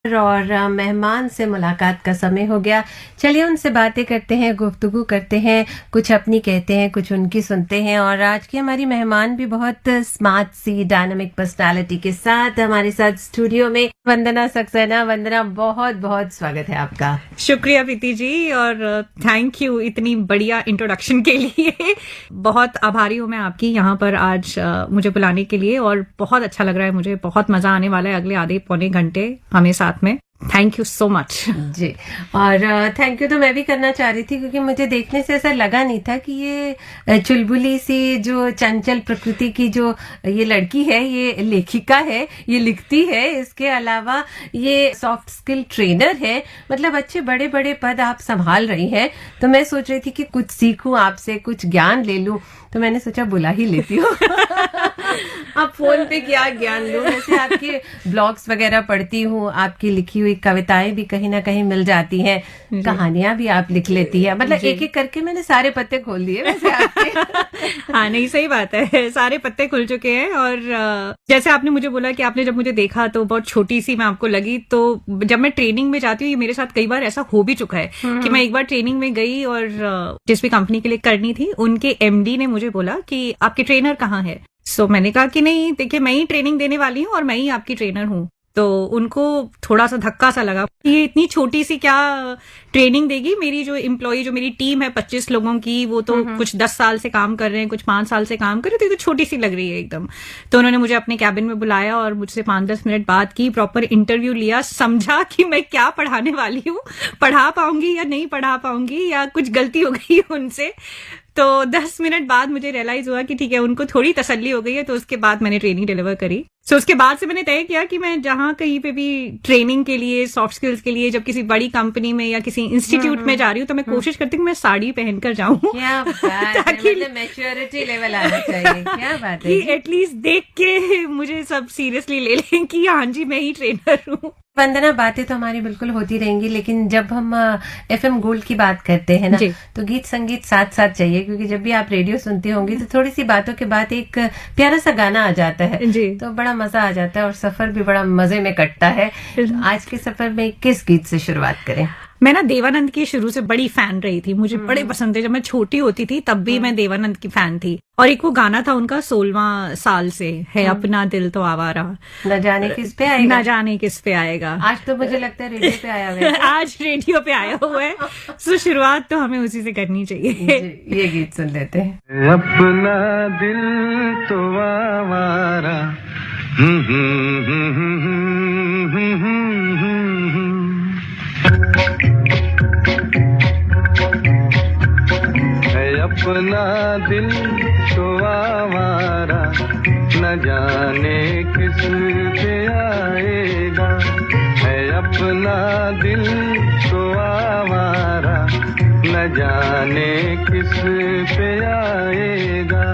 और मेहमान से मुलाकात का समय हो गया। चलिए उनसे बातें करते हैं, गुफ्तगू करते हैं, कुछ अपनी कहते हैं, कुछ उनकी सुनते हैं। और आज की हमारी मेहमान भी बहुत स्मार्ट सी डायनामिक पर्सनालिटी के साथ हमारे साथ स्टूडियो में वंदना सक्सेना। वंदना, बहुत बहुत स्वागत है आपका। शुक्रिया प्रीति जी, और थैंक यू इतनी बढ़िया इंट्रोडक्शन के लिए। बहुत आभारी हूँ मैं आपकी यहाँ पर आज मुझे बुलाने के लिए, और बहुत अच्छा लग रहा है मुझे। बहुत मजा आने वाला है अगले आधे पौने घंटे हमें साथ में। थैंक यू सो मच जी। और थैंक यू तो मैं भी करना चाह रही थी, क्योंकि मुझे देखने से ऐसा लगा नहीं था कि ये चुलबुली सी जो चंचल प्रकृति की जो ये लड़की है, ये लेखिका है, ये लिखती है, इसके अलावा ये सॉफ्ट स्किल ट्रेनर है। मतलब अच्छे बड़े बड़े पद आप संभाल रही हैं। तो मैं सोच रही थी कि कुछ सीखूं आपसे, कुछ ज्ञान ले लूं, तो मैंने सोचा बुला ही लेती हूँ। अब फोन पे क्या ज्ञान लूं। वैसे आपके ब्लॉग्स वगैरह पढ़ती हूँ, आपकी लिखी हुई कविताएं भी कहीं ना कहीं मिल जाती हैं, कहानियां भी आप लिख लेती है। मतलब एक एक करके मैंने सारे पत्ते खोल दिए वैसे आपके। हाँ, नहीं, सही बात है, सारे पत्ते खुल चुके हैं। और जैसे आपने मुझे बोला कि आपने जब मुझे देखा तो बहुत छोटी सी मैं आपको लगी, तो जब मैं ट्रेनिंग में जाती हूँ, ये मेरे साथ कई बार ऐसा हो भी चुका है कि मैं एक बार ट्रेनिंग में गई और जिस भी कंपनी के लिए करनी थी, उनके एमडी ने मुझे बोला कि आपके ट्रेनर कहाँ है। सो मैंने कहा कि नहीं, देखिए मैं ही ट्रेनिंग देने वाली हूँ और मैं ही आपकी ट्रेनर हूँ। तो उनको थोड़ा सा धक्का सा लगा, ये इतनी छोटी सी क्या ट्रेनिंग देगी। मेरी जो एम्प्लॉय, जो मेरी टीम है 25 लोगों की, वो तो कुछ 10 साल से काम कर रहे हैं, कुछ 5 साल से काम कर रहे थे, तो छोटी सी लग रही है एकदम। तो उन्होंने मुझे अपने कैबिन में बुलाया और मुझसे 5-10 मिनट बात की, प्रॉपर इंटरव्यू लिया, समझा कि मैं क्या पढ़ाने वाली हूँ, पढ़ा पाऊंगी या नहीं पढ़ा पाऊंगी, या कुछ गलती हो गई उनसे। तो 10 मिनट बाद मुझे रियलाइज हुआ कि ठीक है, उनको थोड़ी तसल्ली हो गई है। तो उसके बाद मैंने ट्रेनिंग डिलीवर करी। सो उसके बाद से मैंने तय किया कि मैं जहां कहीं पे भी ट्रेनिंग के लिए, सॉफ्ट स्किल्स के लिए, जब किसी बड़ी कंपनी में या किसी इंस्टीट्यूट में जा रही हूँ, तो मैं कोशिश करती हूँ मैं साड़ी पहनकर जाऊं। क्या बात है, मतलब मैच्योरिटी लेवल आना चाहिए। क्या बात है, एटलीस्ट देख के मुझे सब सीरियसली ले लें कि हाँ जी, मैं ही ट्रेनर हूँ। वंदना, बातें तो हमारी बिल्कुल होती रहेंगी, लेकिन जब हम एफएम गोल्ड की बात करते हैं ना, तो गीत संगीत साथ साथ चाहिए, क्योंकि जब भी आप रेडियो सुनती होंगी तो थोड़ी सी बातों के बाद एक प्यारा सा गाना आ जाता है, तो बड़ा मजा आ जाता है और सफर भी बड़ा मजे में कटता है। तो आज के सफर में किस गीत से शुरुआत करें? मैं ना देवानंद की शुरू से बड़ी फैन रही थी, मुझे बड़े पसंद थे। जब मैं छोटी होती थी तब भी मैं देवानंद की फैन थी। और एक वो गाना था उनका 16वां साल से है, अपना दिल तो आवारा, न जाने किस पे आएगा, न जाने किस पे आएगा। आज तो मुझे लगता है रेडियो पे आया हुआ है। आज रेडियो पे आया हुआ है। सो शुरुआत तो हमें उसी से करनी चाहिए। ये गीत सुन लेते हैं। अपना दिल तो आवारा, अपना दिल तो आवारा, न जाने किस पे आएगा। है अपना दिल तो आवारा, न जाने किस पे आएगा।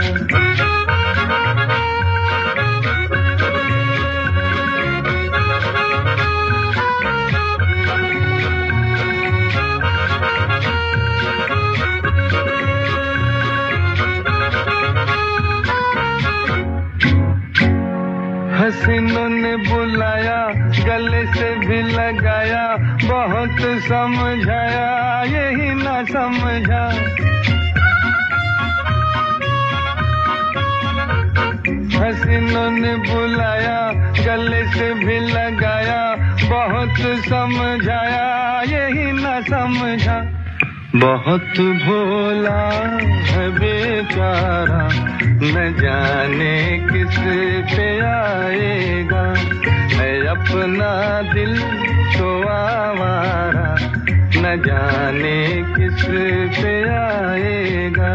हसीनों ने बुलाया, गले से भी लगाया, बहुत समझाया, यही ना समझा। हसीनों ने बुलाया, गले से भी लगाया, बहुत समझाया, यही ना समझा। बहुत भोला है बेचारा, न जाने किस पे आएगा। है अपना दिल तो आवारा, न जाने किस पे आएगा।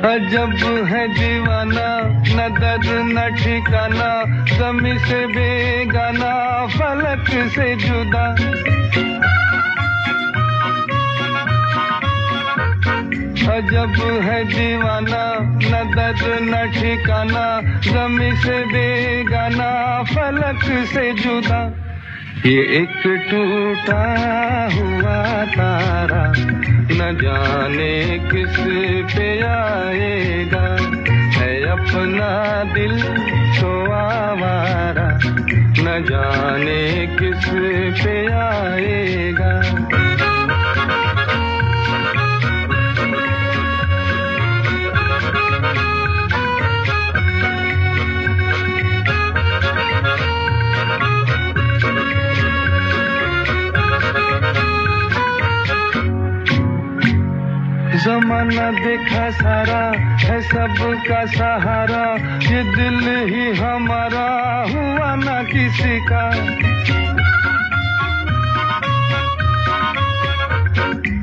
अजब है दीवाना, न दर्द न ठिकाना, ज़मीं से बेगाना, फलक से जुदा। अजब है दीवाना, न दर्द न ठिकाना, ज़मीं से बेगाना, फलक से जुदा। ये एक टूटा हुआ तारा, न जाने किस पे आएगा, है अपना दिल तो आवारा, न जाने किस पे आएगा। ज़माना देखा सारा है सबका सहारा, ये दिल ही हमारा हुआ ना किसी का।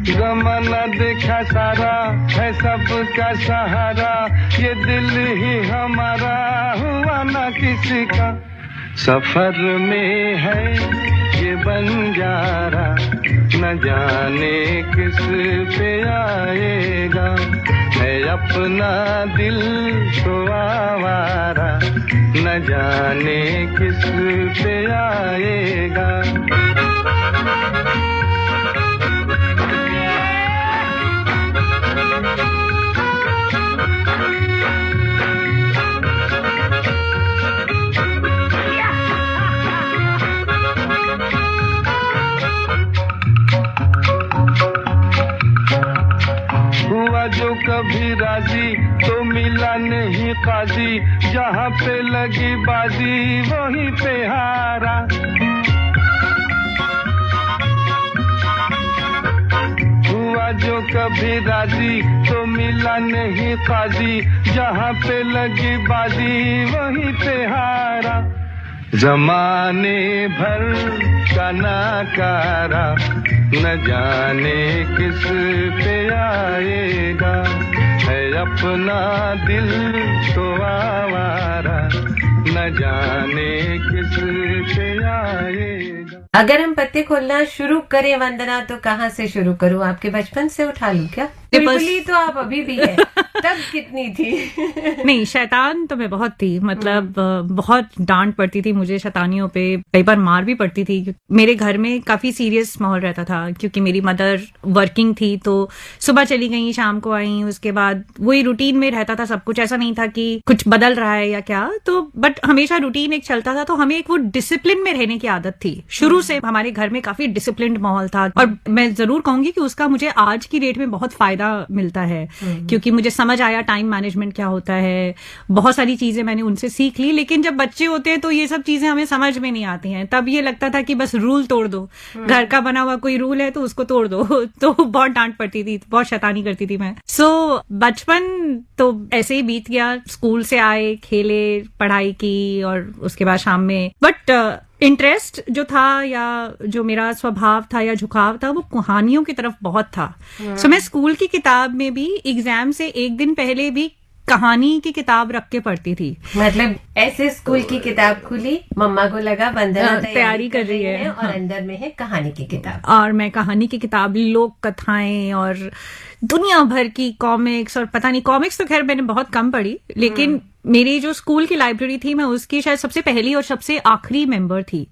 ज़माना देखा सारा है सबका सहारा, ये दिल ही हमारा हुआ ना किसी का। सफर में है ये बंजारा, न जाने किस पे आएगा, है अपना दिल तो आवारा, न जाने किस पे आएगा। जो कभी राजी तो मिला नहीं काजी, जहाँ पे लगी बाजी वहीं पे हारा। हुआ जो कभी राजी तो मिला नहीं काजी, जहाँ पे लगी बाजी वहीं पे हारा। ज़माने भर का नाकारा, न जाने किस पे आएगा, है अपना दिल तो आवारा, न जाने किस पे आएगा। अगर हम पत्ते खोलना शुरू करें वंदना, तो कहाँ से शुरू करूँ? आपके बचपन से उठा लूं क्या? चुलबुली तो आप अभी भी है, तब कितनी थी? नहीं, शैतान तो मैं बहुत थी, मतलब बहुत डांट पड़ती थी मुझे शैतानियों पे, कई बार मार भी पड़ती थी। मेरे घर में काफी सीरियस माहौल रहता था, क्योंकि मेरी मदर वर्किंग थी, तो सुबह चली गई शाम को आई, उसके बाद वही रूटीन में रहता था सब कुछ। ऐसा नहीं था कि कुछ बदल रहा है या क्या, तो बट हमेशा रूटीन एक चलता था, तो हमें एक वो डिसिप्लिन में रहने की आदत थी। शुरू से हमारे घर में काफी डिसिप्लिन्ड माहौल था, और मैं जरूर कहूंगी कि उसका मुझे आज की डेट में बहुत फायदा मिलता है, क्योंकि मुझे समझ आया टाइम मैनेजमेंट क्या होता है, बहुत सारी चीजें मैंने उनसे सीख ली। लेकिन जब बच्चे होते हैं तो ये सब चीजें हमें समझ में नहीं आती हैं, तब ये लगता था कि बस रूल तोड़ दो, घर का बना हुआ कोई रूल है तो उसको तोड़ दो। तो बहुत डांट पड़ती थी, बहुत शैतानी करती थी मैं। बचपन तो ऐसे ही बीत गया, स्कूल से आए, खेले, पढ़ाई की, और उसके बाद शाम में बट इंटरेस्ट जो था या जो मेरा स्वभाव था या झुकाव था, वो कहानियों की तरफ बहुत था। मैं स्कूल की किताब में भी एग्जाम से एक दिन पहले भी कहानी की किताब रख के पढ़ती थी। मतलब ऐसे स्कूल की किताब खुली, मम्मा को लगा वंदना तैयारी कर रही है, और अंदर में है कहानी की किताब, और मैं कहानी की किताब, लोक कथाएं और दुनिया भर की कॉमिक्स, और पता नहीं, कॉमिक्स तो खैर मैंने बहुत कम पढ़ी, लेकिन मेरी जो स्कूल की लाइब्रेरी थी, मैं उसकी शायद सबसे पहली और सबसे आखिरी मेंबर थी।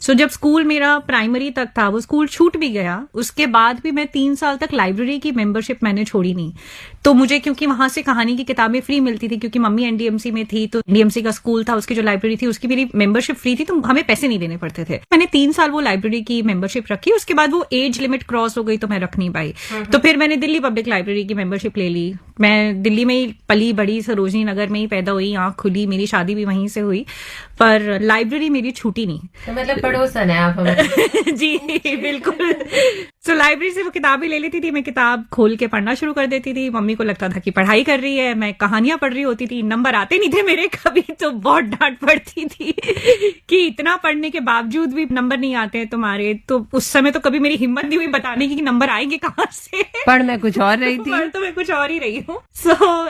जब स्कूल मेरा प्राइमरी तक था, वो स्कूल छूट भी गया, उसके बाद भी मैं 3 साल तक लाइब्रेरी की मेंबरशिप मैंने छोड़ी नहीं। तो मुझे, क्योंकि वहां से कहानी की किताबें फ्री मिलती थी, क्योंकि मम्मी एनडीएमसी में थी, तो एनडीएमसी का स्कूल था, उसकी जो लाइब्रेरी थी उसकी मेरी मेंबरशिप फ्री थी, तो हमें पैसे नहीं देने पड़ते थे। मैंने 3 साल वो लाइब्रेरी की मेंबरशिप रखी, उसके बाद वो एज लिमिट क्रॉस हो गई तो मैं रख नहीं पाई। तो फिर मैंने दिल्ली पब्लिक लाइब्रेरी की मेंबरशिप ले ली। मैं दिल्ली में ही पली बड़ी, सरोजनी नगर में ही पैदा हुई, आंख खुली, मेरी शादी भी वहीं से हुई, पर लाइब्रेरी मेरी छूटी नहीं। तो मतलब पड़ोसन है आप हमारे। जी बिल्कुल। लाइब्रेरी से वो किताबें ले लेती थी, मैं किताब खोल के पढ़ना शुरू कर देती थी। मम्मी को लगता था कि पढ़ाई कर रही है, मैं कहानियां पढ़ रही होती थी, नंबर आते नहीं थे मेरे कभी, तो बहुत डांट पड़ती थी कि इतना पढ़ने के बावजूद भी नंबर नहीं आते हैं तुम्हारे। तो उस समय तो कभी मेरी हिम्मत नहीं हुई बताने की कि नंबर आएंगे कहाँ से। पर मैं कुछ और रही थी। पर तो मैं कुछ और ही रही हूँ।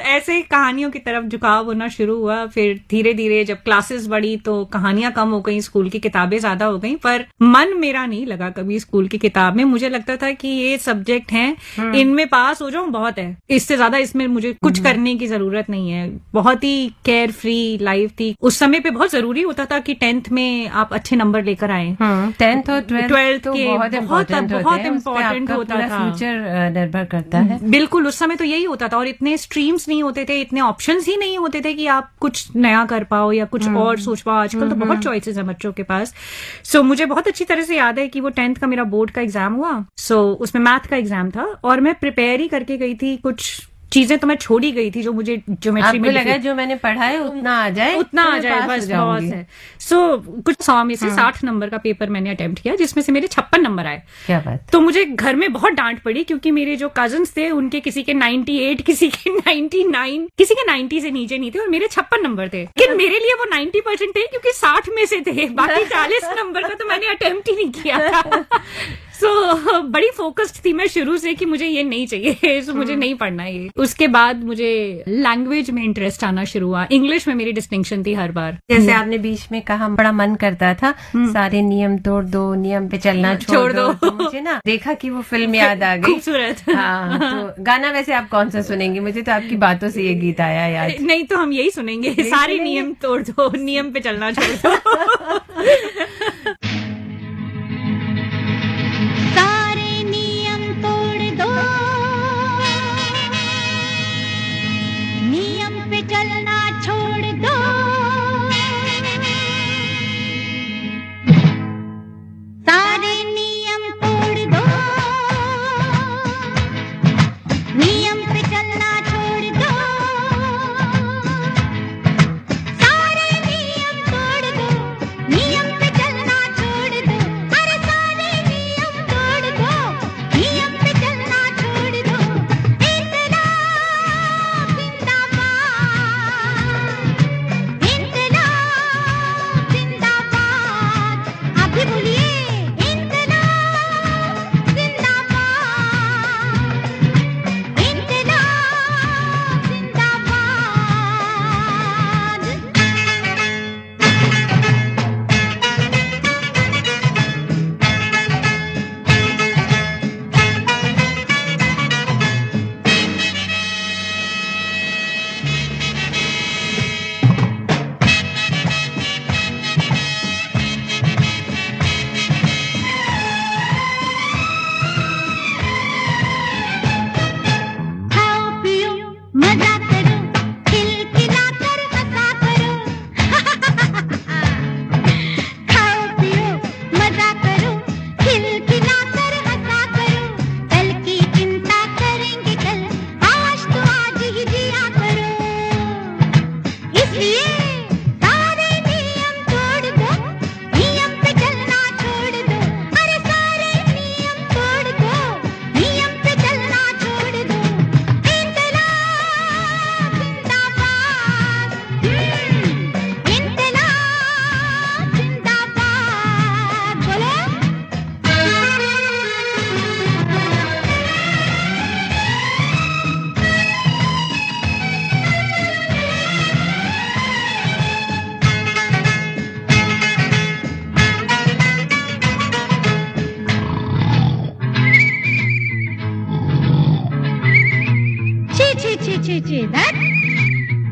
ऐसे कहानियों की तरफ झुकाव होना शुरू हुआ। फिर धीरे धीरे जब क्लासेस बढ़ी तो कहानियां कम हो गई, स्कूल की किताबें ज्यादा हो गई, पर मन मेरा नहीं लगा कभी स्कूल की किताब में। मुझे लगता था कि ये सब्जेक्ट हैं, इनमें पास हो जाऊं बहुत है, इससे ज्यादा इसमें मुझे कुछ करने की जरूरत नहीं है। बहुत ही केयर फ्री लाइफ थी। उस समय पे बहुत जरूरी होता था कि 10th में आप अच्छे नंबर लेकर आए। 10th और 12th तो के बहुत इम्पोर्टेंट होता था। फ्यूचर निर्भर करता है। बिल्कुल, उस समय तो यही होता था। और इतने स्ट्रीम्स नहीं होते थे, इतने ऑप्शंस ही नहीं होते थे कि आप कुछ नया कर पाओ या कुछ और सोच पाओ। आजकल तो बहुत चॉइसेस है बच्चों के पास। सो मुझे बहुत अच्छी तरह से याद है कि वो 10th का मेरा बोर्ड का एग्जाम हुआ। सो उसमें मैथ का एग्जाम था और मैं प्रिपेयर ही करके गई थी। कुछ चीजें तो मैं छोड़ ही गई थी जो मुझे ज्योमेट्री में लगा जो मैंने पढ़ा है उतना आ जाए, बस बहुत है। सो कुछ 100 में से 60 नंबर का पेपर मैंने अटेम्प्ट किया, जिसमें से मेरे 56 नंबर आए। क्या बात। तो मुझे घर में बहुत डांट पड़ी, क्योंकि मेरे जो कजन्स थे उनके किसी के 98, किसी के 99, किसी के 90 से नीचे नहीं थे और मेरे 56 नंबर थे। लेकिन मेरे लिए वो 90% थे, क्योंकि 60 में से थे। बाकी 40 नंबर का तो मैंने अटेम्प्ट ही नहीं किया था। बड़ी फोकस्ड थी मैं शुरू से कि मुझे ये नहीं चाहिए, मुझे नहीं पढ़ना ये। उसके बाद मुझे लैंग्वेज में इंटरेस्ट आना शुरू हुआ। इंग्लिश में मेरी डिस्टिंक्शन थी हर बार। जैसे आपने बीच में कहा बड़ा मन करता था सारे नियम तोड़ दो, नियम पे चलना छोड़ दो। तो मुझे ना देखा कि वो फिल्म याद आ गई। खूबसूरत। हाँ, तो गाना वैसे आप कौन सा सुनेंगे? मुझे तो आपकी बातों से ये गीत आया याद। नहीं तो हम यही सुनेंगे, सारे नियम तोड़ दो, नियम पे चलना छोड़ दो। चलना छोड़ दो, सारे नियम तोड़ दो, नियम पे चलना छोड़ दो, सारे नियम तोड़ दो, नियम पे चलना छोड़ दो, अरे सारे नियम तोड़ दो, नियम पे चलना छोड़ दो।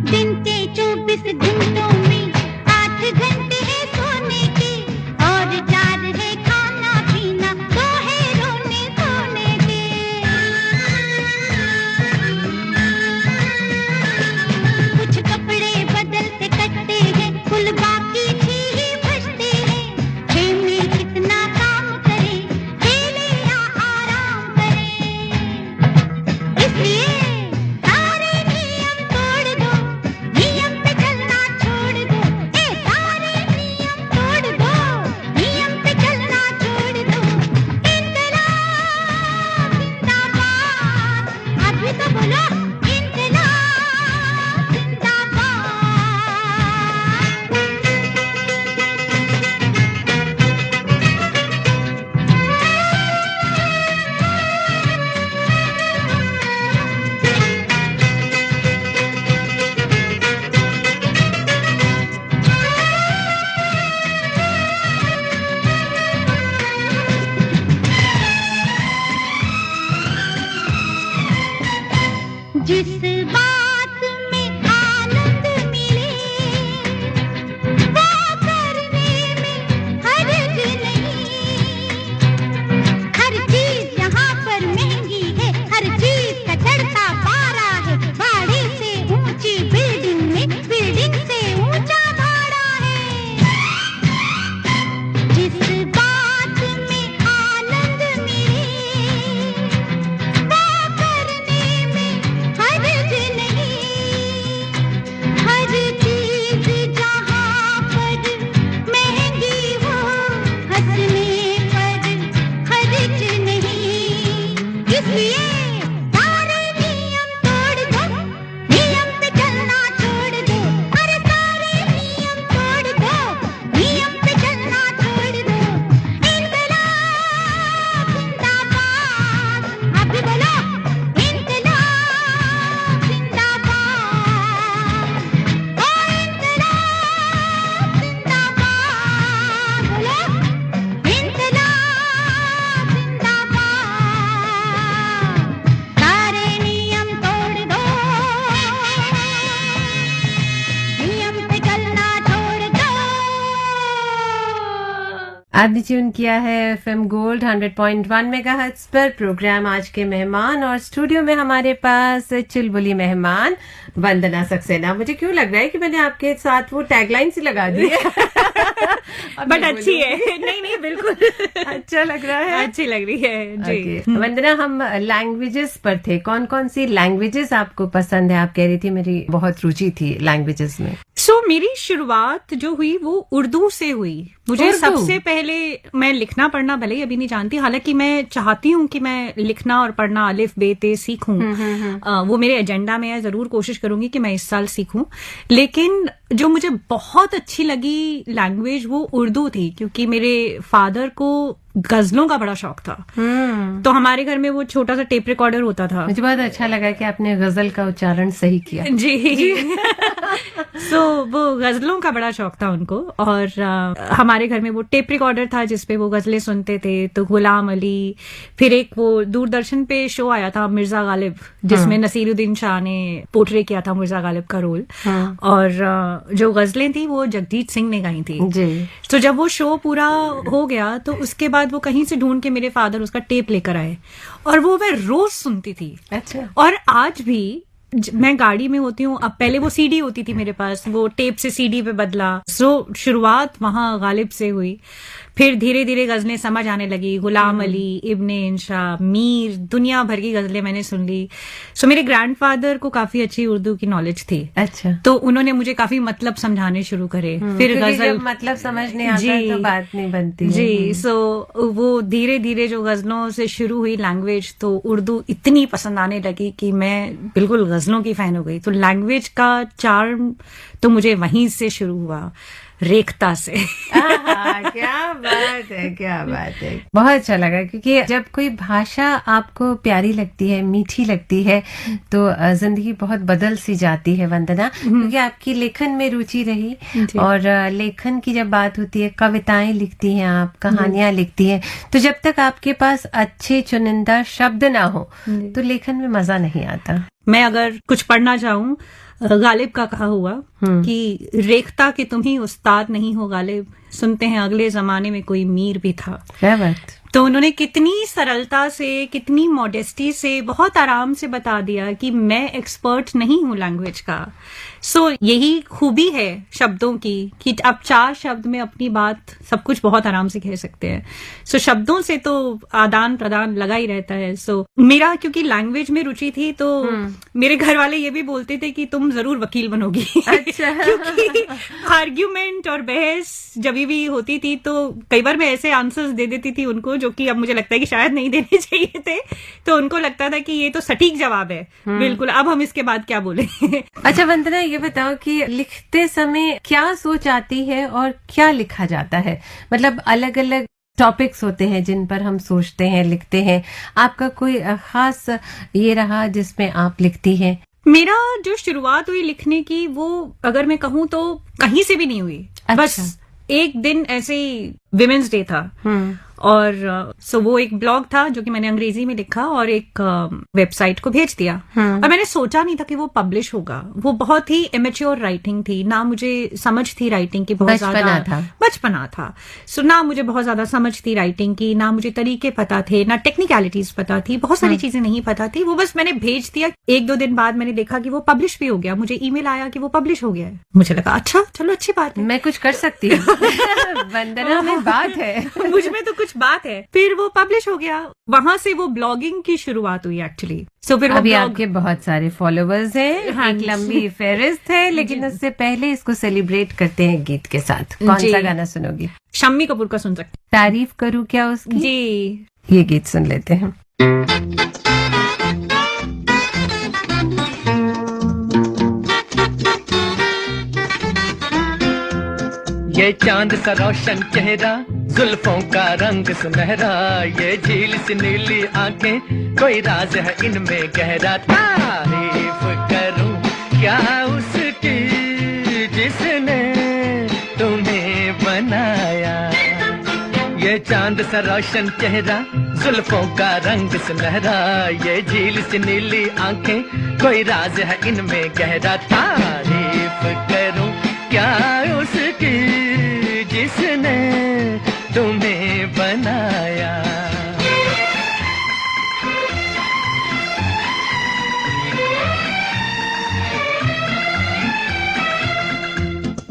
दिन के 24 घंटों में 8 घंटे है सोने के और 4 है खाना पीना, 2 है रोने सोने के। कुछ कपड़े बदलते कटते हैं, कुल बाकी 6 ही बचते हैं। 6 में कितना काम करें, खेले या आराम करें, इसलिए सारे नियम आपने ट्यून किया है एफएम गोल्ड 100.1 मेगाहर्ट्ज पर। प्रोग्राम आज के मेहमान और स्टूडियो में हमारे पास चुलबुली मेहमान वंदना सक्सेना। मुझे क्यों लग रहा है कि मैंने आपके साथ वो टैगलाइन सी लगा दी है। बट अच्छी है। नहीं नहीं, बिल्कुल अच्छा लग रहा है, अच्छी लग रही है जी। Okay. वंदना, हम लैंग्वेजेस पर थे। कौन कौन सी लैंग्वेजेस आपको पसंद है? आप कह रही थी मेरी बहुत रुचि थी लैंग्वेजेस में। मेरी शुरुआत जो हुई वो उर्दू से हुई। मुझे उर्दू? सबसे पहले, मैं लिखना पढ़ना भले ही अभी नहीं जानती, हालांकि मैं चाहती हूँ कि मैं लिखना और पढ़ना अलिफ बे ते सीखूं। वो मेरे एजेंडा में है, जरूर कोशिश करूंगी कि मैं इस साल सीखूं। लेकिन जो मुझे बहुत अच्छी लगी लैंग्वेज वो उर्दू थी, क्योंकि मेरे फादर को गजलों का बड़ा शौक था। तो हमारे घर में वो छोटा सा टेप रिकॉर्डर होता था। मुझे बहुत अच्छा लगा कि आपने गजल का उच्चारण सही किया। जी। वो गजलों का बड़ा शौक था उनको, और हमारे घर में वो टेप रिकॉर्डर था जिसपे वो गजलें सुनते थे। तो गुलाम अली, फिर एक वो दूरदर्शन पे शो आया था मिर्जा गालिब, जिसमें नसीरुद्दीन शाह ने पोर्ट्रे किया था मिर्जा गालिब का रोल। और जो गजलें थी वो जगजीत सिंह ने गाई थी जी। तो जब वो शो पूरा हो गया तो उसके बाद वो कहीं से ढूंढ के मेरे फादर उसका टेप लेकर आए, और वो मैं रोज सुनती थी। अच्छा। और आज भी मैं गाड़ी में होती हूँ, अब पहले वो सीडी होती थी मेरे पास, वो टेप से सीडी पे बदला। शुरुआत वहां गालिब से हुई, फिर धीरे धीरे गजलें समझ आने लगी। गुलाम अली, इब्ने इंशा, मीर, दुनिया भर की गजलें मैंने सुन ली। मेरे ग्रैंडफादर को काफी अच्छी उर्दू की नॉलेज थी। अच्छा। तो उन्होंने मुझे काफी मतलब समझाने शुरू करे। फिर गजल, जब मतलब समझने आता है तो बात नहीं बनती जी। वो धीरे धीरे जो गजलों से शुरू हुई लैंग्वेज, तो उर्दू इतनी पसंद आने लगी कि मैं बिल्कुल गजलों की फैन हो गई। तो लैंग्वेज का चार्म तो मुझे वहीं से शुरू हुआ, रेखता से। क्या बात है, क्या बात है। बहुत अच्छा लगा, क्योंकि जब कोई भाषा आपको प्यारी लगती है, मीठी लगती है, तो जिंदगी बहुत बदल सी जाती है वंदना। क्योंकि आपकी लेखन में रुचि रही, और लेखन की जब बात होती है, कविताएं लिखती हैं आप, कहानियां लिखती हैं, तो जब तक आपके पास अच्छे चुनिंदा शब्द ना हो तो लेखन में मजा नहीं आता। मैं अगर कुछ पढ़ना चाहूँ, गालिब का कहा हुआ कि रेखता के तुम ही उस्ताद नहीं हो गालिब, सुनते हैं अगले जमाने में कोई मीर भी था। क्या बात। तो उन्होंने कितनी सरलता से, कितनी मॉडेस्टी से, बहुत आराम से बता दिया कि मैं एक्सपर्ट नहीं हूं लैंग्वेज का। यही खूबी है शब्दों की कि आप 4 शब्द में अपनी बात सब कुछ बहुत आराम से कह सकते हैं। शब्दों से तो आदान प्रदान लगा ही रहता है। मेरा क्योंकि लैंग्वेज में रुचि थी, तो मेरे घर वाले ये भी बोलते थे कि तुम जरूर वकील बनोगी। अच्छा। क्योंकि आर्ग्यूमेंट और बहस जब भी होती थी तो कई बार मैं ऐसे आंसर्स दे देती थी उनको जो कि अब मुझे लगता है कि शायद नहीं देने चाहिए थे। तो उनको लगता था कि ये तो सटीक जवाब है, बिल्कुल, अब हम इसके बाद क्या बोले। अच्छा वंदना, ये बताओ कि लिखते समय क्या सोच आती है और क्या लिखा जाता है? मतलब अलग अलग टॉपिक्स होते हैं जिन पर हम सोचते हैं, लिखते हैं। आपका कोई खास ये रहा जिसमें आप लिखती हैं? मेरा जो शुरुआत हुई लिखने की, वो अगर मैं कहूँ तो कहीं से भी नहीं हुई। अच्छा। बस एक दिन ऐसे ही विमेंस डे था, और वो एक ब्लॉग था जो कि मैंने अंग्रेजी में लिखा और एक वेबसाइट को भेज दिया। और मैंने सोचा नहीं था कि वो पब्लिश होगा। वो बहुत ही इमेच्योर राइटिंग थी, ना मुझे समझ थी राइटिंग की, बहुत ज्यादा बचपना था। ना मुझे बहुत ज्यादा समझ थी राइटिंग की, ना मुझे तरीके पता थे, ना टेक्निकलिटीज पता थी, बहुत सारी चीजें नहीं पता थी। वो बस मैंने भेज दिया। 1-2 दिन बाद मैंने देखा कि वो पब्लिश भी हो गया। मुझे ईमेल आया कि वो पब्लिश हो गया है। मुझे लगा अच्छा, चलो अच्छी बात है, मैं कुछ कर सकती हूँ। वंदना में बात है, मुझ में तो कुछ बात है। फिर वो पब्लिश हो गया। वहां से वो ब्लॉगिंग की शुरुआत हुई एक्चुअली। फिर अभी आपके बहुत सारे फॉलोवर्स हैं। हाँ, एक लंबी फेहरिस्त है, लेकिन उससे पहले इसको सेलिब्रेट करते हैं गीत के साथ। कौन सा गाना सुनोगी? शम्मी कपूर का सुन सकते। तारीफ करूं क्या उसकी? जी, ये गीत सुन लेते हैं। ये चांद सा रोशन चेहरा, जुल्फों का रंग सुनहरा, ये झील सी नीली आंखें, कोई राज है इनमें गहरा। तारीफ करूं क्या उसकी जिसने तुम्हें बनाया। ये चांद सा रोशन चेहरा, जुल्फों का रंग सुनहरा, ये झील सी नीली आंखें, कोई राज है इनमें गहरा। तारीफ करूं क्या उसकी जिसने तुम्हें बनाया।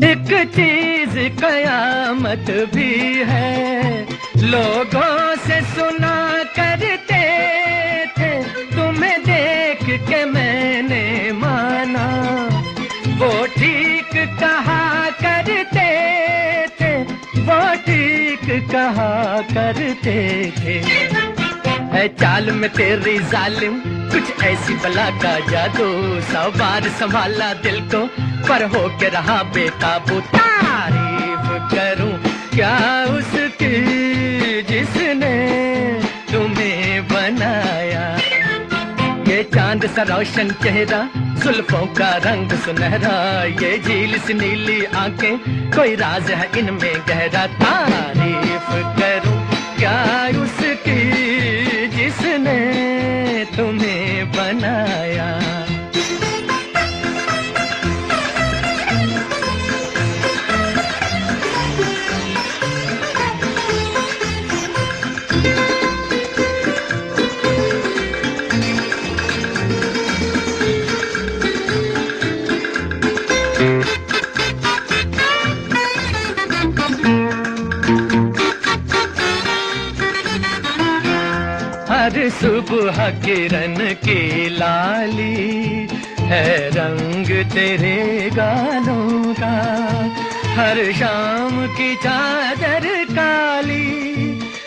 एक चीज कयामत भी है, लोगों से सुना करते थे, तुम्हें देख के मैंने माना, वो ठीक कहा करते थे, वो ठीक कहा करते थे। है चाल में तेरी जालिम कुछ ऐसी बला का जादू, 100 बार संभाला दिल को पर हो के रहा बेकाबू। तारीफ करूं क्या उसकी जिसने तुम्हें बनाया। ये चांद सा रोशन चेहरा, जुल्फों का रंग सुनहरा, ये झील सी नीली आंखें, कोई राज है इनमें गहरा। तारीफ करूं क्या उसकी जिसने तुम्हें बनाया। हर सुबह किरण की लाली है रंग तेरे गालों का, हर शाम की चादर काली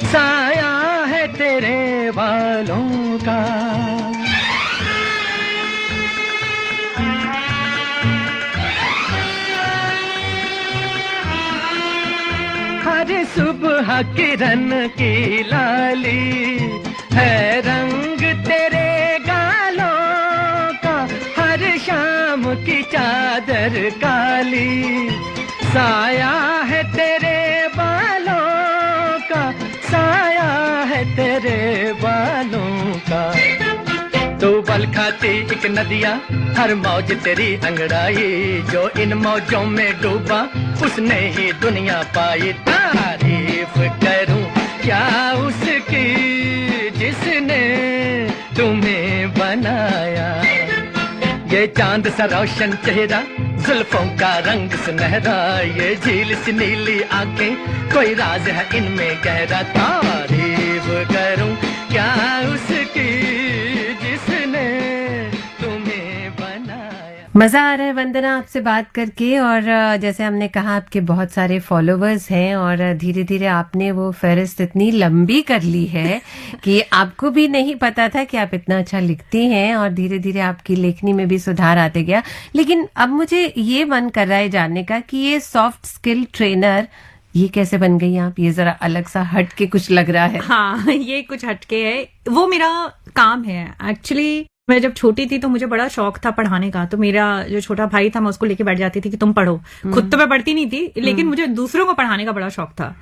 साया है तेरे बालों का। हर सुबह किरण की लाली है रंग तेरे गालों का, हर शाम की चादर काली साया है तेरे बालों का, साया है तेरे बालों का। तू बल खाती एक नदिया, हर मौज तेरी अंगड़ाई, जो इन मौजों में डूबा उसने ही दुनिया पाई। तारीफ करूं क्या उसकी जिसने तुम्हें बनाया। ये चांद सा रोशन चेहरा, जुल्फों का रंग सुनहरा, ये झील सी नीली आंखें, कोई राज है इनमें गहरा। तारीफ करूं क्या उसकी जिसने तुम्हें बनाया। मजा आ रहा है वंदना आपसे बात करके, और जैसे हमने कहा आपके बहुत सारे फॉलोवर्स हैं और धीरे धीरे आपने वो फहरिस्त इतनी लंबी कर ली है कि आपको भी नहीं पता था कि आप इतना अच्छा लिखती हैं, और धीरे धीरे आपकी लेखनी में भी सुधार आते गया। लेकिन अब मुझे ये मन कर रहा है जानने का कि ये सॉफ्ट स्किल ट्रेनर ये कैसे बन गई आप? ये जरा अलग सा हट के कुछ लग रहा है। हाँ, ये कुछ हटके है, वो मेरा काम है एक्चुअली। मैं जब छोटी थी तो मुझे बड़ा शौक था पढ़ाने का, तो मेरा जो छोटा भाई था मैं उसको लेके बैठ जाती थी कि तुम पढ़ो। खुद तो मैं पढ़ती नहीं थी, लेकिन मुझे दूसरों को पढ़ाने का बड़ा शौक था।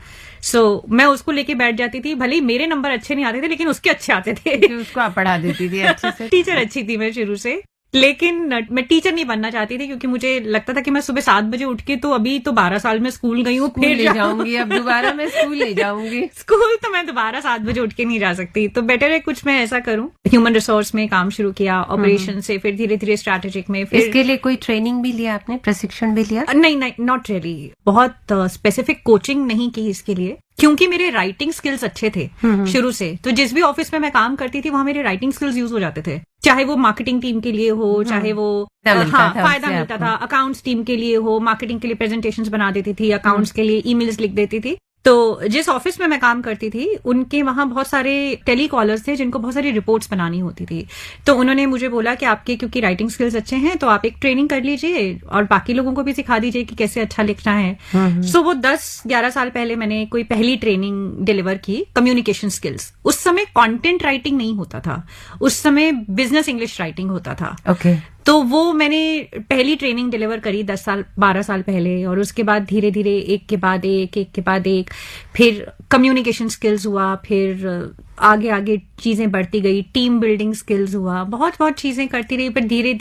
सो मैं उसको लेके बैठ जाती थी, भले ही मेरे नंबर अच्छे नहीं आते थे लेकिन उसके अच्छे आते थे। जो उसको आप पढ़ा देती थी अच्छे से। टीचर अच्छी थी मैं शुरू से, लेकिन मैं टीचर नहीं बनना चाहती थी क्योंकि मुझे लगता था कि मैं सुबह 7 बजे उठ के, तो अभी तो 12 साल में स्कूल गई हूँ, फिर ले जाऊंगी अब दोबारा मैं स्कूल ले जाऊंगी। स्कूल तो मैं दोबारा 7 बजे उठ के नहीं जा सकती, तो बेटर है कुछ मैं ऐसा करूं। ह्यूमन रिसोर्स में काम शुरू किया, ऑपरेशन से, फिर धीरे धीरे स्ट्रैटेजिक में। फिर इसके लिए कोई ट्रेनिंग भी लिया आपने, प्रशिक्षण भी लिया? नहीं, नॉट रियली, बहुत स्पेसिफिक कोचिंग नहीं की इसके लिए, क्योंकि मेरे राइटिंग स्किल्स अच्छे थे शुरू से। तो जिस भी ऑफिस में मैं काम करती थी वहां मेरे राइटिंग स्किल्स यूज हो जाते थे, चाहे वो मार्केटिंग टीम के लिए हो, चाहे वो फायदा मिलता था, अकाउंट्स टीम के लिए हो, मार्केटिंग के लिए प्रेजेंटेशंस बना देती थी, अकाउंट्स के लिए ईमेल्स लिख देती थी। तो जिस ऑफिस में मैं काम करती थी उनके वहां बहुत सारे टेलीकॉलर्स थे जिनको बहुत सारी रिपोर्ट्स बनानी होती थी। तो उन्होंने मुझे बोला कि आपके क्योंकि राइटिंग स्किल्स अच्छे हैं तो आप एक ट्रेनिंग कर लीजिए और बाकी लोगों को भी सिखा दीजिए कि कैसे अच्छा लिखना है। सो वो 10-11 साल पहले मैंने कोई पहली ट्रेनिंग डिलीवर की, कम्युनिकेशन स्किल्स। उस समय कंटेंट राइटिंग नहीं होता था, उस समय बिजनेस इंग्लिश राइटिंग होता था। ओके। तो वो मैंने पहली ट्रेनिंग डिलीवर करी 10-12 साल पहले, और उसके बाद धीरे धीरे एक के बाद एक फिर कम्युनिकेशन स्किल्स हुआ, फिर आगे आगे चीजें बढ़ती गई, टीम बिल्डिंग स्किल्स हुआ, बहुत चीजें करती रही। फिर धीरे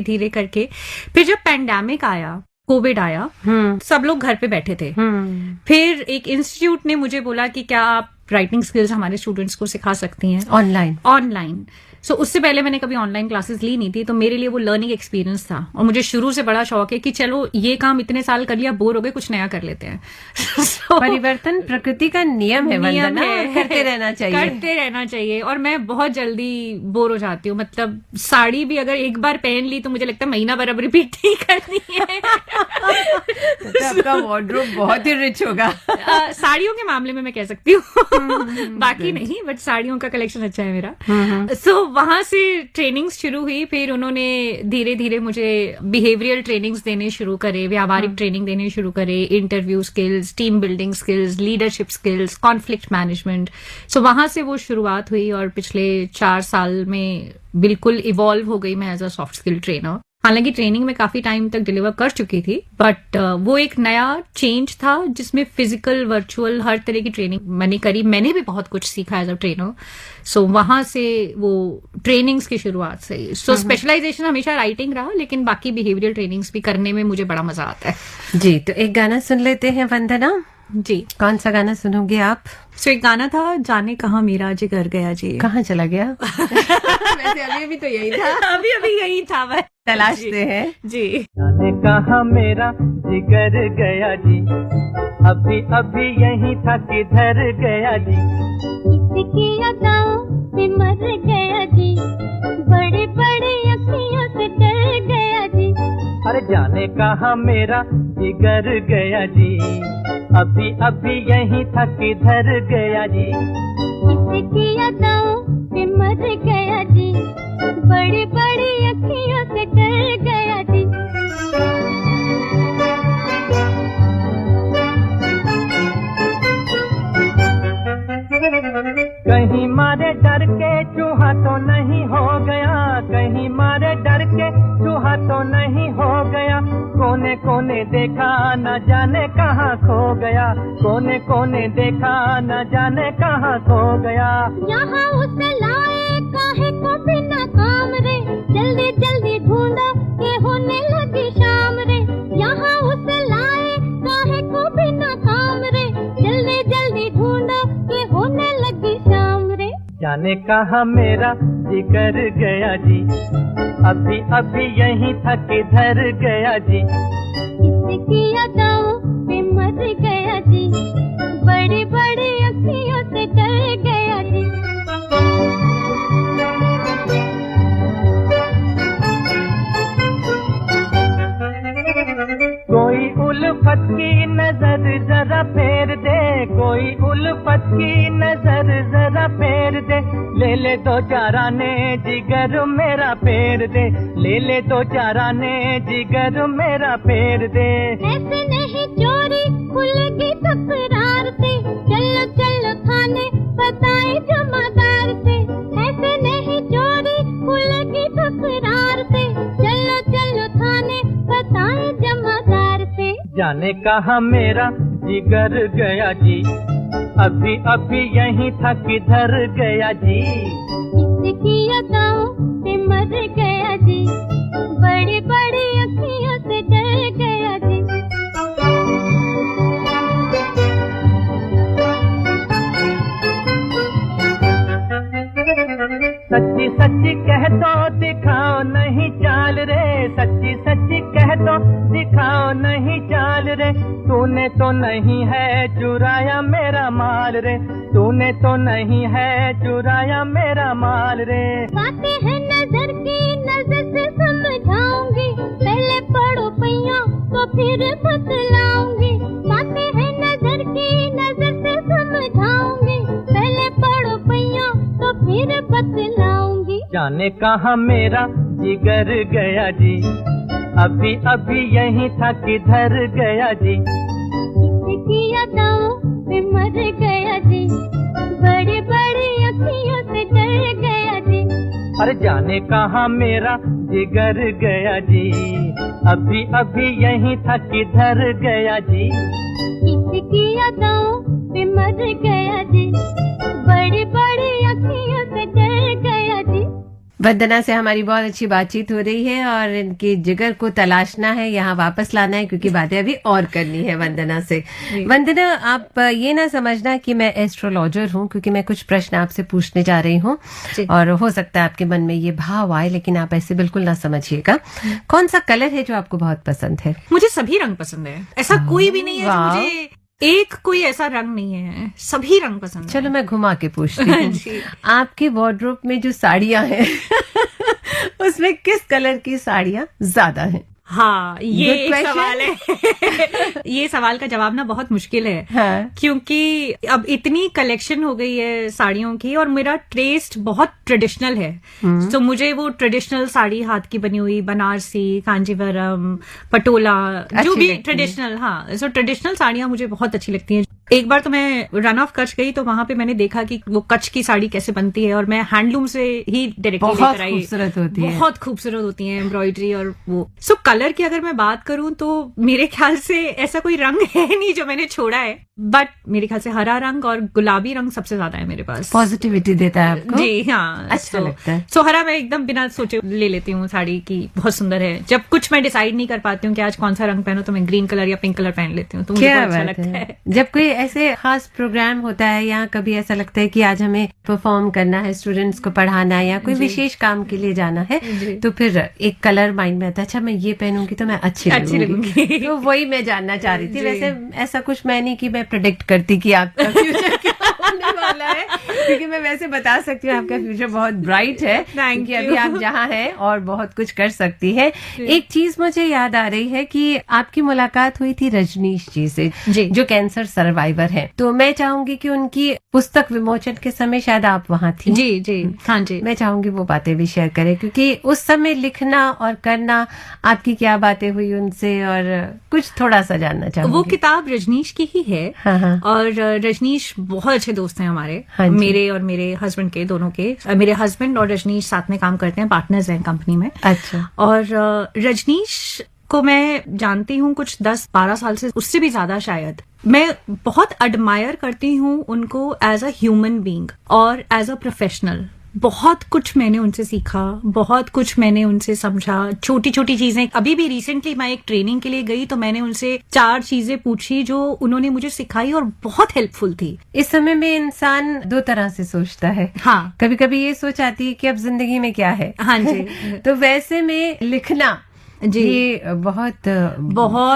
धीरे करके फिर जब पैंडेमिक आया कोविड आया, सब लोग घर पे बैठे थे। फिर एक इंस्टीट्यूट ने मुझे बोला कि क्या आप राइटिंग स्किल्स हमारे स्टूडेंट्स को सिखा सकती हैं ऑनलाइन। सो उससे पहले मैंने कभी ऑनलाइन क्लासेस ली नहीं थी, तो मेरे लिए वो लर्निंग एक्सपीरियंस था। और मुझे शुरू से बड़ा शौक है कि चलो ये काम इतने साल कर लिया, बोर हो गए, कुछ नया कर लेते हैं। परिवर्तन प्रकृति का नियम है वंदना, करते रहना चाहिए। और मैं बहुत जल्दी बोर हो जाती हूँ। मतलब साड़ी भी अगर एक बार पहन ली तो मुझे लगता है महीना भर अब रिपीट नहीं करनी है। तो आपका वार्डरोब बहुत ही रिच होगा। साड़ियों के मामले में मैं कह सकती हूँ, बाकी नहीं, बट साड़ियों का कलेक्शन अच्छा है मेरा। सो वहां से ट्रेनिंग्स शुरू हुई। फिर उन्होंने धीरे धीरे मुझे बिहेवियरल ट्रेनिंग्स देने शुरू करे, व्यावहारिक ट्रेनिंग देने शुरू करे, interview skills, team building skills, leadership skills, conflict management. So वहां से वो शुरुआत हुई और पिछले 4 साल में बिल्कुल इवॉल्व हो गई मैं as a soft skill trainer. हालांकि ट्रेनिंग में काफी टाइम तक डिलीवर कर चुकी थी, बट वो एक नया चेंज था जिसमें फिजिकल, वर्चुअल, हर तरह की ट्रेनिंग मैंने करी। मैंने भी बहुत कुछ सीखा एज अ ट्रेनर। सो वहां से वो ट्रेनिंग्स की शुरुआत से ही। सो स्पेशलाइजेशन हमेशा राइटिंग रहा, लेकिन बाकी बिहेवियरल ट्रेनिंग्स भी करने में मुझे बड़ा मजा आता है। जी, तो एक गाना सुन लेते हैं वंदना। जी, कौन सा गाना सुनोगे आप? सो एक गाना था, जाने कहाँ मेरा जिगर गया जी। कहाँ चला गया? वैसे अभी तो यही था, अभी यही था, मैं तलाशते हैं। जी। जाने कहाँ मेरा जिगर गया जी, अभी यही था किधर गया जी। किसकी अदाओं पे मर गया जी, बड़े बड़े अखियों से डर गया जी। अरे जाने कहाँ मेरा जिगर गया जी, अभी यही था किधर गया जी। किसकी अदाओं पे मर गया जी, बड़ी बड़ी अखियों से डर गया जी। कहीं मारे डर के चूहा तो नहीं हो गया, कहीं मारे डर के चूहा तो नहीं हो गया। कोने कोने देखा न जाने कहाँ खो गया, कोने कोने देखा न जाने कहाँ खो गया। यहाँ उसे लाए काहे को बिना काम रे, जल्दी जल्दी ढूंढो के होने लगी शाम रे। यहाँ उसे लाए काहे को बिना काम रे, जल्दी जल्दी ढूंढो के होने लगी शाम रे। जाने कहाँ मेरा जिगर गया जी, अभी यही था किधर गया जी। किसकी अदाओं पे मर गया जी, बड़ी बड़ी अखियों से डर गया जी। कोई उल्फत की नजर जरा फेर दे, कोई उल्फत की नजर जरा फेर दे। ले 2-4 आने जिगर मेरा फेर दे, ले 2-4 आने जिगर मेरा फेर दे। ऐसे नहीं चोरी खुलेगी तकरार से, चलो चलो थाने बताए जमादार से। ऐसे नहीं चोरी खुलेगी तकरार से, चलो चलो थाने बताए जमादार से। जाने कहाँ मेरा जिगर गया जी, अभी यही था किधर गया जी। किसकी अदाओं पे मर गया जी, बड़ी बड़ी अखियों से डर गया जी। सच्ची सच्ची कह दो दिखाओ नहीं चाल रे, सच्ची सच्ची कह दो दिखाओ नहीं चाल रे। तूने तो नहीं है चुराया मेरा माल रे, तूने तो नहीं है चुराया मेरा माल रे। बातें हैं नजर की, नजर से समझाऊंगी, पहले पढ़ो पैया तो फिर बतलाऊंगी। बातें हैं नजर की, नजर से समझाऊंगी, पहले पढ़ो पैया तो फिर बतलाऊंगी। जाने कहाँ मेरा जिगर गया जी, अभी यही था किधर गया जी। किसकी अदाओं पे मर गया जी, बड़ी बड़ी अखियों से डर गया जी। अरे जाने कहाँ मेरा जिगर गया जी, अभी यही था किधर गया जी। किसकी अदाओं पे मर गया जी, बड़ी बड़ी अखियों से डर गया जी। वंदना से हमारी बहुत अच्छी बातचीत हो रही है और इनके जिगर को तलाशना है, यहाँ वापस लाना है, क्योंकि बातें अभी और करनी है वंदना से। वंदना, आप ये ना समझना कि मैं एस्ट्रोलॉजर हूँ, क्योंकि मैं कुछ प्रश्न आपसे पूछने जा रही हूँ और हो सकता है आपके मन में ये भाव आए, लेकिन आप ऐसे बिल्कुल ना समझिएगा। कौन सा कलर है जो आपको बहुत पसंद है? मुझे सभी रंग पसंद है, ऐसा कोई भी नहीं है जो मुझे एक कोई ऐसा रंग नहीं है, सभी रंग पसंद है। चलो मैं घुमा के पूछती हूँ। आपके वार्डरोब में जो साड़ियां हैं उसमें किस कलर की साड़ियां ज्यादा हैं? हाँ, ये Good एक question. सवाल है। ये सवाल का जवाब ना बहुत मुश्किल है। हाँ। क्योंकि अब इतनी कलेक्शन हो गई है साड़ियों की और मेरा टेस्ट बहुत ट्रेडिशनल है। तो मुझे वो ट्रेडिशनल साड़ी, हाथ की बनी हुई, बनारसी, कांजीवरम, पटोला, जो अच्छी भी लगती ट्रेडिशनल, हाँ, सो ट्रेडिशनल साड़ियां मुझे बहुत अच्छी लगती हैं। एक बार तो मैं रन ऑफ कच्छ गई, तो वहां पे मैंने देखा कि वो कच्छ की साड़ी कैसे बनती है और मैं हैंडलूम से ही डायरेक्टली बहुत लेकर आई। खूबसूरत होती है। बहुत खूबसूरत होती है एम्ब्रॉयडरी और वो। सो कलर की अगर मैं बात करूं तो मेरे ख्याल से ऐसा कोई रंग है नहीं जो मैंने छोड़ा है, बट मेरे ख्याल से हरा रंग और गुलाबी रंग सबसे ज्यादा है मेरे पास। पॉजिटिविटी देता है आपको? जी हाँ, अच्छा लगता है। सो हरा मैं एकदम बिना सोचे ले लेती हूँ साड़ी की, बहुत सुंदर है। जब कुछ मैं डिसाइड नहीं कर पाती हूँ कि आज कौन सा रंग पहनो, तो मैं ग्रीन कलर या पिंक कलर पहन लेती हूँ, तो मुझे क्या बहुत अच्छा बात लगता है। है। जब कोई ऐसे खास प्रोग्राम होता है या कभी ऐसा लगता है कि आज हमें परफॉर्म करना है, स्टूडेंट्स को पढ़ाना है या कोई विशेष काम के लिए जाना है, तो फिर एक कलर माइंड में आता है, अच्छा मैं ये पहनूंगी तो मैं अच्छी लगूंगी। तो वही मैं जानना चाह रही थी। वैसे ऐसा कुछ मैं नहीं कि मैं प्रेडिक्ट करती कि आपका फ्यूचर क्या होने वाला है, क्योंकि मैं वैसे बता सकती हूँ आपका फ्यूचर बहुत ब्राइट है, क्योंकि अभी आप जहाँ हैं और बहुत कुछ कर सकती है। एक चीज मुझे याद आ रही है कि आपकी मुलाकात हुई थी रजनीश जी से, जो कैंसर सर्वाइवर है। तो मैं चाहूंगी कि उनकी पुस्तक विमोचन के समय शायद आप वहाँ थी। जी जी, हाँ जी। मैं चाहूंगी वो बातें भी शेयर करें, क्योंकि उस समय लिखना और करना, आपकी क्या बातें हुई उनसे और कुछ थोड़ा सा जानना चाहूंगी। वो किताब रजनीश की ही है। हाँ हाँ। और रजनीश बहुत अच्छे दोस्त हैं हमारे, हाँ जी। मेरे और मेरे हस्बैंड के, दोनों के। मेरे हस्बैंड और रजनीश साथ में काम करते हैं, पार्टनर्स हैं कंपनी में। अच्छा। और रजनीश को मैं जानती हूँ कुछ 10-12 साल से, उससे भी ज्यादा शायद। मैं बहुत एडमायर करती हूँ उनको एज अ ह्यूमन बीइंग और एज अ प्रोफेशनल। बहुत कुछ मैंने उनसे सीखा, बहुत कुछ मैंने उनसे समझा, छोटी छोटी चीजें। अभी भी रिसेंटली मैं एक ट्रेनिंग के लिए गई, तो मैंने उनसे 4 चीजें पूछी जो उन्होंने मुझे सिखाई और बहुत हेल्पफुल थी। इस समय में इंसान 2 तरह से सोचता है। हाँ, कभी कभी ये सोच आती है कि अब जिंदगी में क्या है। हाँ जी। तो वैसे में लिखना जी, ये बहुत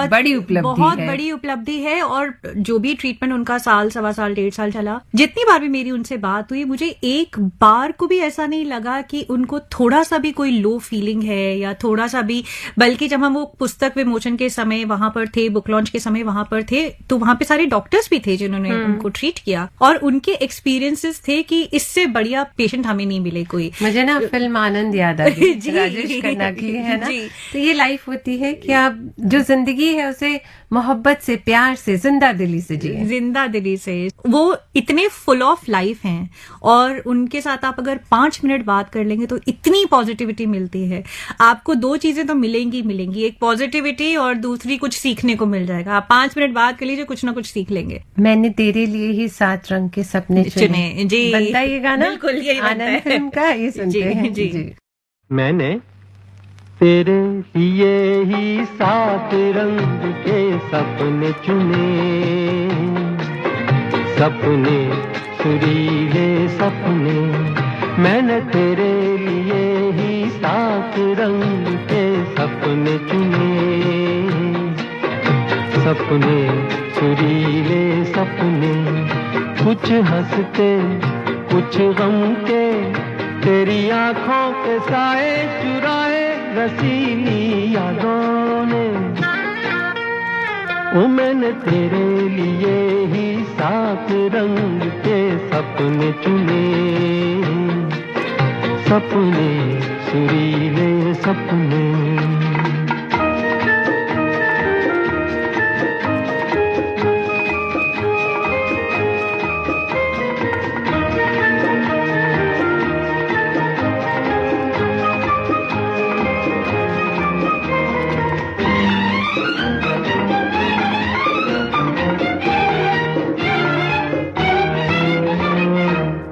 बड़ी उपलब्धि बहुत है। बड़ी उपलब्धि है। और जो भी ट्रीटमेंट उनका 1 साल, 1.25 साल, 1.5 साल चला, जितनी बार भी मेरी उनसे बात हुई, मुझे एक बार को भी ऐसा नहीं लगा कि उनको थोड़ा सा भी कोई लो फीलिंग है या थोड़ा सा भी। बल्कि जब हम वो पुस्तक विमोचन के समय वहां पर थे, बुक लॉन्च के समय वहां पर थे, तो वहां पे सारे डॉक्टर्स भी थे जिन्होंने उनको ट्रीट किया, और उनके एक्सपीरियंसेस थे कि इससे बढ़िया पेशेंट हमें नहीं मिले कोई। मुझे ना फिल्म आनंद याद आ गई, जी। राजेश खन्ना की, है ना। जी। तो ये लाइफ होती है कि आप जो जिंदगी है उसे मोहब्बत से, प्यार से, जिंदा दिली से जिए। जिंदा दिली से। वो इतने फुल ऑफ लाइफ हैं और उनके साथ आप अगर 5 मिनट बात कर लेंगे तो इतनी पॉजिटिविटी मिलती है आपको। 2 चीजें तो मिलेंगी, एक पॉजिटिविटी और दूसरी कुछ सीखने को मिल जाएगा। आप 5 मिनट बात कर लीजिए, कुछ ना कुछ सीख लेंगे। मैंने तेरे लिए ही 7 रंग के सपने चुने। जी, बनता ये गाना बिल्कुल यही बनता आनंद है। फिल्म का, ये सुनते हैं। जी। मैंने तेरे लिए ही 7 रंग के सपने चुने, सपने सुरीले सपने। मैंने तेरे लिए ही 7 रंग के सपने चुने, सपने सुरीले सपने। कुछ हंसते कुछ गम के, तेरी आंखों के साए चुराए रसीली यादों ने। ओ मैंने तेरे लिए ही 7 रंग के सपने चुने, सपने सुरीले सपने।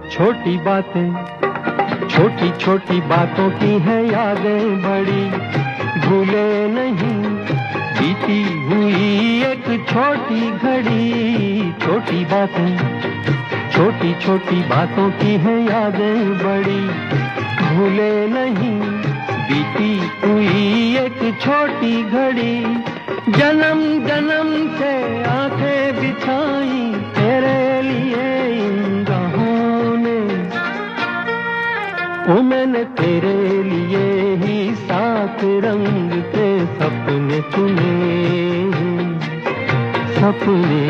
छोटी बातें छोटी छोटी बातों की है यादें बड़ी, भूले नहीं बीती हुई एक छोटी घड़ी। छोटी छोटी बातों की है यादें बड़ी, भूले नहीं बीती हुई एक छोटी घड़ी। जन्म जन्म से आंखें बिछाई तेरे लिए इन राहों ने, ओ मैंने तेरे लिए ही सात रंग के सपने चुने, सपने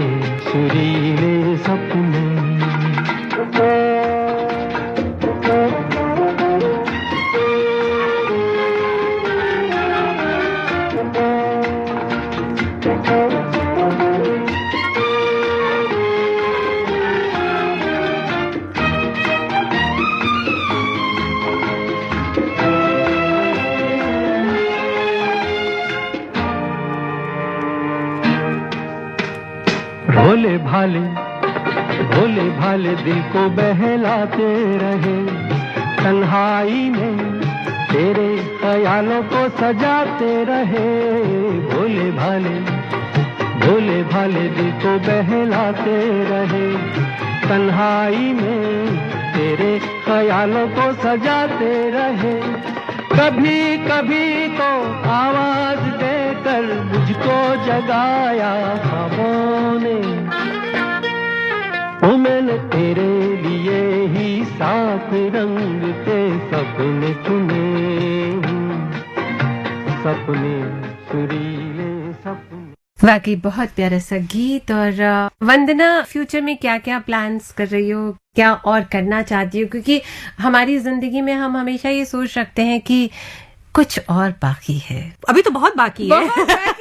सुरीले सपने। भोले भाले दिल को बहलाते रहे, तन्हाई में तेरे ख्यालों को सजाते रहे। भोले भाले दिल को बहलाते रहे, तन्हाई में तेरे ख्यालों को सजाते रहे। कभी कभी तो आवाज देकर मुझको जगाया ख्वाबों ने, ओ मैंने तेरे लिए ही सात रंग के सपने चुने, सपने सुरीले सपने। वाकई बहुत प्यारा सा गीत। और वंदना, फ्यूचर में क्या क्या प्लान्स कर रही हो, क्या और करना चाहती हो? क्योंकि हमारी जिंदगी में हम हमेशा ये सोच रखते हैं कि कुछ और बाकी है। अभी तो बहुत बाकी है।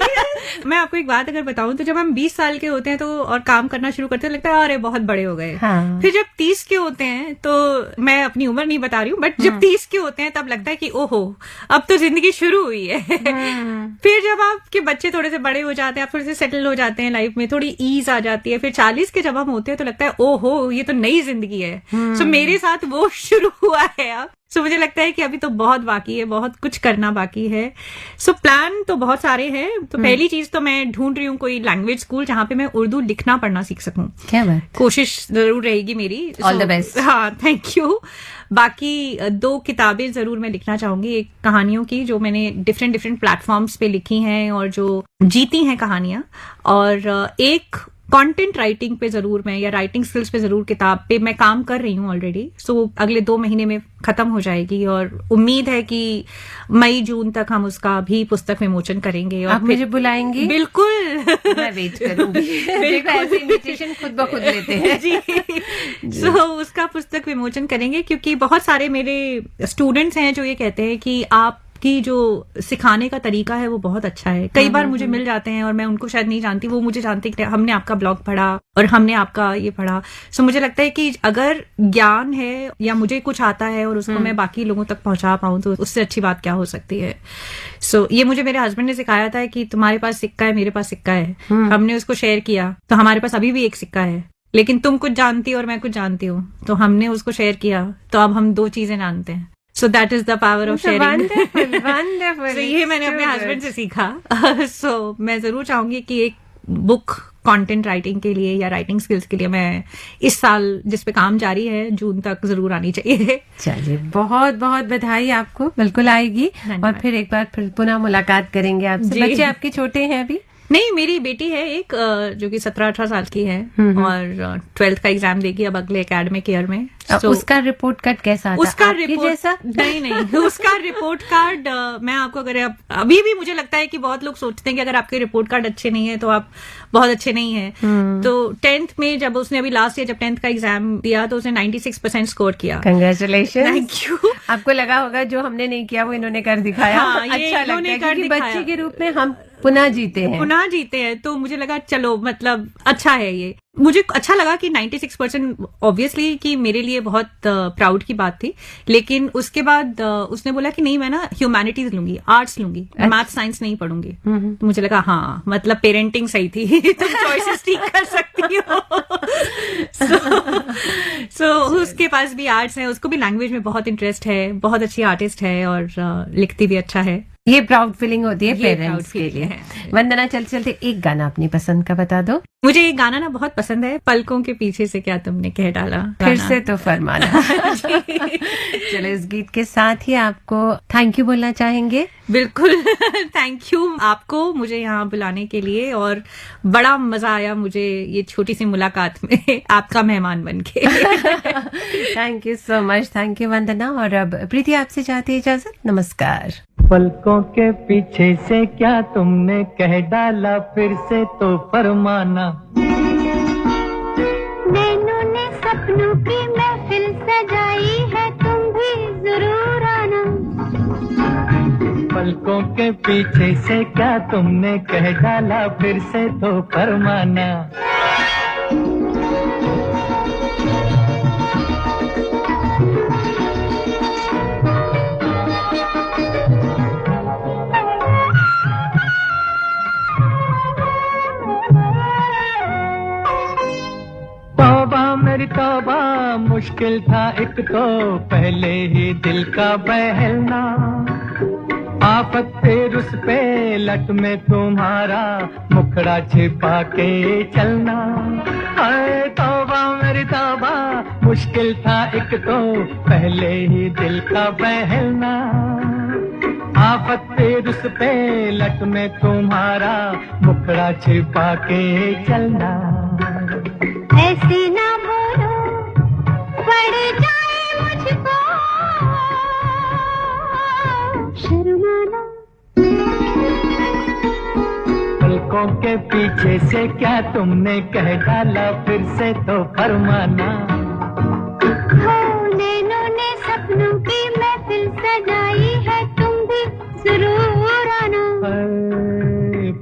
मैं आपको एक बात अगर बताऊं तो जब हम 20 साल के होते हैं तो और काम करना शुरू करते हैं, लगता है अरे बहुत बड़े हो गए। हाँ। फिर जब 30 के होते हैं तो मैं अपनी उम्र नहीं बता रही हूँ, बट जब 30 के होते हैं तब लगता है कि ओहो अब तो जिंदगी शुरू हुई है। फिर जब आपके बच्चे थोड़े से बड़े हो जाते हैं, आप थोड़े से सेटल हो जाते हैं लाइफ में, थोड़ी ईज आ जाती है। फिर 40 के जब हम होते हैं तो लगता है ओहो ये तो नई जिंदगी है। सो मेरे साथ वो शुरू हुआ है अब। सो मुझे लगता है कि अभी तो बहुत बाकी है, बहुत कुछ करना बाकी है। सो प्लान तो बहुत सारे हैं। तो पहली चीज तो मैं ढूंढ रही हूँ कोई लैंग्वेज स्कूल जहाँ पे मैं उर्दू लिखना पढ़ना सीख सकूं। क्या बात, कोशिश जरूर रहेगी मेरी। All the best. हाँ, थैंक यू। बाकी 2 किताबें जरूर मैं लिखना चाहूंगी, एक कहानियों की जो मैंने डिफरेंट प्लेटफॉर्म्स पे लिखी हैं और जो जीती हैं कहानियां, और एक कंटेंट राइटिंग पे जरूर मैं, या राइटिंग स्किल्स पे जरूर किताब पे मैं काम कर रही हूँ ऑलरेडी। सो अगले 2 महीने में खत्म हो जाएगी और उम्मीद है कि मई जून तक हम उसका भी पुस्तक विमोचन करेंगे। और आप मुझे बुलाएंगे? बिल्कुल, मैं वेट करूंगी। देखो ऐसे इन्विटेशन खुद ब खुद लेते हैं जी। सो उसका पुस्तक विमोचन करेंगे, क्योंकि बहुत सारे मेरे स्टूडेंट्स हैं जो ये कहते हैं कि आप की जो सिखाने का तरीका है वो बहुत अच्छा है। कई बार मुझे मिल जाते हैं और मैं उनको शायद नहीं जानती, वो मुझे जानती कि हमने आपका ब्लॉग पढ़ा और हमने आपका ये पढ़ा। सो मुझे लगता है कि अगर ज्ञान है या मुझे कुछ आता है और उसको मैं बाकी लोगों तक पहुंचा पाऊं तो उससे अच्छी बात क्या हो सकती है। सो ये मुझे मेरे हस्बैंड ने सिखाया था कि तुम्हारे पास सिक्का है, मेरे पास सिक्का है, हमने उसको शेयर किया तो हमारे पास अभी भी एक सिक्का है, लेकिन तुम कुछ जानती हो और मैं कुछ जानती हूँ तो हमने उसको शेयर किया तो अब हम 2 चीजें जानते हैं। So that is the power of sharing. Wonderful. ये मैंने अपने हस्बैंड से सीखा। सो मैं जरूर चाहूंगी कि एक बुक कंटेंट राइटिंग के लिए या राइटिंग स्किल्स के लिए मैं इस साल, जिस पे काम जारी है, जून तक जरूर आनी चाहिए। चलिए, बहुत बहुत बधाई आपको। बिल्कुल आएगी और फिर एक बार फिर पुनः मुलाकात करेंगे आपसे। बच्चे आपके छोटे हैं अभी? नहीं, मेरी बेटी है एक जो कि 17-18 साल की है और 12th का एग्जाम देगी अब अगले एकेडमिक ईयर में। उसका रिपोर्ट कार्ड कैसा आता? उसका आपके रिपोर्ट जैसा? नहीं उसका रिपोर्ट कार्ड मैं आपको, अगर अभी भी मुझे लगता है कि बहुत लोग सोचते हैं कि अगर आपके रिपोर्ट कार्ड अच्छे नहीं है तो आप बहुत अच्छे नहीं है। तो 10th में जब उसने अभी लास्ट ईयर जब 10th का एग्जाम दिया तो उसने 96% स्कोर किया। कंग्रेचुलेशन। Thank you. आपको लगा होगा जो हमने नहीं किया वो इन्होंने कर दिखाया। हाँ, अच्छा लगता है क्योंकि बच्चे के रूप में हम पुनः जीते हैं तो मुझे लगा चलो मतलब अच्छा है। ये मुझे अच्छा लगा कि 96% ऑब्वियसली कि मेरे लिए बहुत प्राउड की बात थी, लेकिन उसके बाद उसने बोला कि नहीं मैं ना ह्यूमैनिटीज लूंगी, आर्ट्स लूंगी, मैथ साइंस नहीं पढ़ूंगी। तो मुझे लगा हाँ मतलब पेरेंटिंग सही थी। तुम चॉइसेस ठीक कर सकती हो। सो उसके पास भी आर्ट्स है, उसको भी लैंग्वेज में बहुत इंटरेस्ट है, बहुत अच्छी आर्टिस्ट है और लिखती भी अच्छा है। ये प्राउड फीलिंग होती है ये पेरेंट्स proud के feeling लिए। है। वंदना, चलते चलते एक गाना अपनी पसंद का बता दो। मुझे ये गाना ना बहुत पसंद है, पलकों के पीछे से क्या तुमने कह डाला। फिर गाना। से तो फरमाना। चलो, इस गीत के साथ ही आपको थैंक यू बोलना चाहेंगे। बिल्कुल। थैंक यू आपको मुझे यहाँ बुलाने के लिए, और बड़ा मजा आया मुझे ये छोटी सी मुलाकात में आपका मेहमान बन के। Thank you so much. Thank you Vandana. और अब प्रीति आपसे चाहती है इजाजत। नमस्कार। पलकों के पीछे से क्या तुमने कह डाला, फिर से तो फरमाना। नैनों ने सपनों की महफिल सजाई है, तुम भी जरूर आना। पलकों के पीछे से क्या तुमने कह डाला, फिर से तो फरमाना। तौबा मेरी तौबा, मुश्किल था एक तो पहले ही दिल का बहलना। आफत फिर उस पे लट में तुम्हारा मुखड़ा छिपा के चलना। हाय तौबा मेरी तौबा, मुश्किल था एक तो पहले ही दिल का बहलना। आफत फिर उस पे लट में तुम्हारा मुखड़ा छिपा के चलना। ऐसे ना बोलो, पड़ जाए मुझको शर्माना। पलकों के पीछे से क्या तुमने कह डाला, फिर से तो फरमाना। हो नैनों ने सपनों की महफिल सजाई है, तुम भी जरूर आना।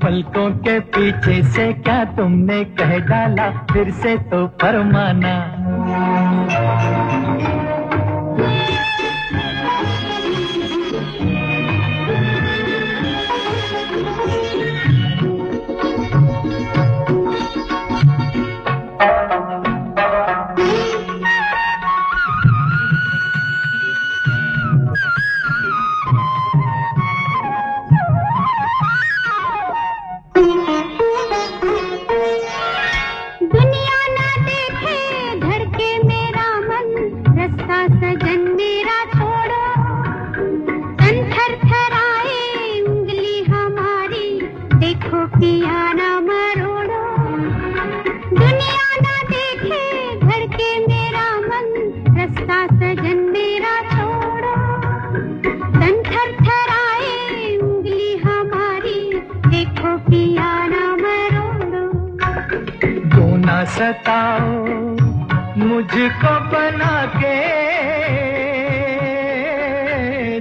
पलकों के पीछे से क्या तुमने कह डाला, फिर से तो फरमाना। दुनिया ना देखे धड़के मेरा मन, रास्ता सजन मेरा छोड़ो। तन थरथराए उंगली हमारी, देखो किया ना मरोड़ो। दुनिया ना देखे धड़के मेरा मन, रास्ता सजन मेरा छोड़ो। तन थरथराए उंगली हमारी, देखो किया ना मरोड़ो। तू ना सताओ मुझको बना के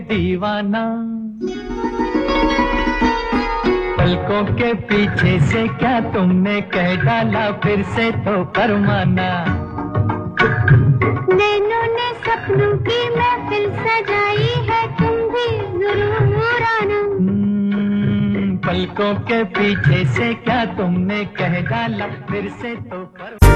दीवाना। पलकों के पीछे से क्या तुमने कह डाला, फिर से तो फरमाना। नैनों ने सपनों की महफिल सजाई है, तुम भी जरूर आना। पलकों के पीछे से क्या तुमने कह डाला, फिर से तो फरमाना।